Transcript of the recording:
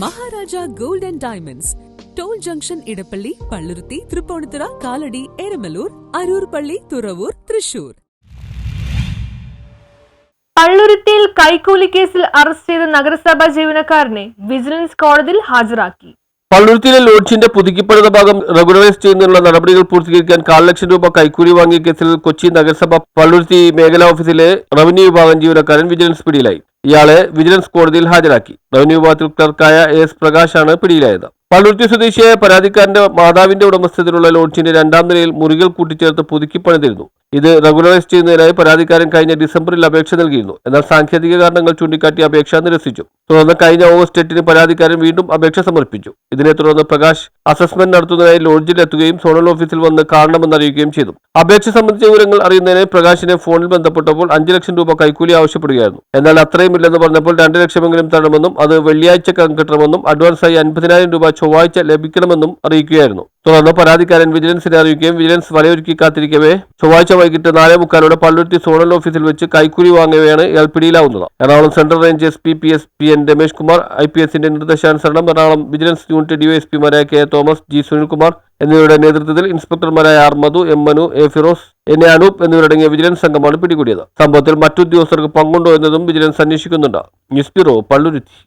Maharaja gold and diamonds, toll junction, Edappally, Palluruthy, Tripunithura, Kalady, Eramalloor, Aroor Palli, Thuravoor, Thrissur. പള്ളുരുത്തിയിൽ കൈക്കൂലി കേസിൽ arrest ചെയ്ത നഗരസഭാ ജീവനക്കാരനെ വിജിലൻസ് കോടതിയിൽ ഹാജരാക്കി. പള്ളുരുത്തിയിലെ ലോഡ്ജിന്റെ പുതുക്കിപ്പണിത ഭാഗം റെഗുലറൈസ് ചെയ്യുന്നതിനുള്ള നടപടികൾ പൂർത്തീകരിക്കാൻ 1,00,000 ലക്ഷം രൂപ കൈക്കൂലി വാങ്ങിയ കേസിൽ കൊച്ചി നഗരസഭ പള്ളുരുത്തി മേഖലാ ഓഫീസിലെ റവന്യൂ വിഭാഗം ജീവനക്കാരൻ വിജിലൻസ് പിടിയിലായി. ഇയാളെ വിജിലൻസ് കോടതിയിൽ ഹാജരാക്കി. റവന്യൂ വിഭാഗത്തിൽ ക്ലർക്കായ AS പ്രകാശാണ് പിടിയിലായത്. പള്ളുരുത്തി സ്വദേശിയായ പരാതിക്കാരന്റെ മാതാവിന്റെ ഉടമസ്ഥതയിലുള്ള ലോഡ്ജിന്റെ 2ാം നിലയിൽ മുറികൾ കൂട്ടിച്ചേർത്ത് പുതുക്കിപ്പണിതിരുന്നു. ഇത് റെഗുലറൈസ് ചെയ്യുന്നതിനായി പരാതിക്കാരൻ കഴിഞ്ഞ ഡിസംബറിൽ അപേക്ഷ നൽകിയിരുന്നു. എന്നാൽ സാങ്കേതിക കാരണങ്ങൾ ചൂണ്ടിക്കാട്ടി അപേക്ഷ നിരസിച്ചു. തുടർന്ന് കഴിഞ്ഞ ഓഗസ്റ്റ് 8-ന് പരാതിക്കാരൻ വീണ്ടും അപേക്ഷ സമർപ്പിച്ചു. ഇതിനെ തുടർന്ന് പ്രകാശ് അസസ്മെന്റ് നടത്തുന്നതിനായി ലോഡ്ജിൽ എത്തുകയും സോണൽ ഓഫീസിൽ വന്ന് കാണണമെന്ന് അറിയിക്കുകയും ചെയ്തു. അപേക്ഷ സംബന്ധിച്ച വിവരങ്ങൾ അറിയുന്നതിന് പ്രകാശിനെ ഫോണിൽ ബന്ധപ്പെട്ടപ്പോൾ 5 ലക്ഷം രൂപ കൈക്കൂലി ആവശ്യപ്പെടുകയായിരുന്നു. എന്നാൽ അത്രയുമില്ലെന്ന് പറഞ്ഞപ്പോൾ 2 ലക്ഷമെങ്കിലും തരണമെന്നും അത് വെള്ളിയാഴ്ചക്കകം കിട്ടണമെന്നും അഡ്വാൻസായി 50,000 രൂപ ചൊവ്വാഴ്ച ലഭിക്കണമെന്നും അറിയിക്കുകയായിരുന്നു. തുടർന്ന് പരാതിക്കാരൻ വിജിലൻസിനെ അറിയിക്കുകയും വിജിലൻസ് വലയൊരുക്കി കാത്തിരിക്കവേ ചൊവ്വാഴ്ച വൈകിട്ട് 4:45 പള്ളുരുത്തി സോണൽ ഓഫീസിൽ വെച്ച് കൈക്കൂലി വാങ്ങവെയാണ് ഇയാൾ പിടിയിലാവുന്നത്. Ernakulam central range SP PS PN Ramesh Kumar IPSന്റെ നിർദ്ദേശാനുസരണം എറണാകുളം വിജിലൻസ് യൂണിറ്റ് DYSPമാരായ K തോമസ്, G സുനിൽകുമാർ എന്നിവരുടെ നേതൃത്വത്തിൽ ഇൻസ്പെക്ടർമാരായ R Madhu, M Manu, A Firoz, N Anoop എന്നിവരടങ്ങിയ വിജിലൻസ് സംഘമാണ് പിടികൂടിയത്. സംഭവത്തിൽ മറ്റുദ്യോഗസ്ഥർക്ക് പങ്കുണ്ടോ എന്നതും വിജിലൻസ് അന്വേഷിക്കുന്നുണ്ട്. News bureau, Palluruthy.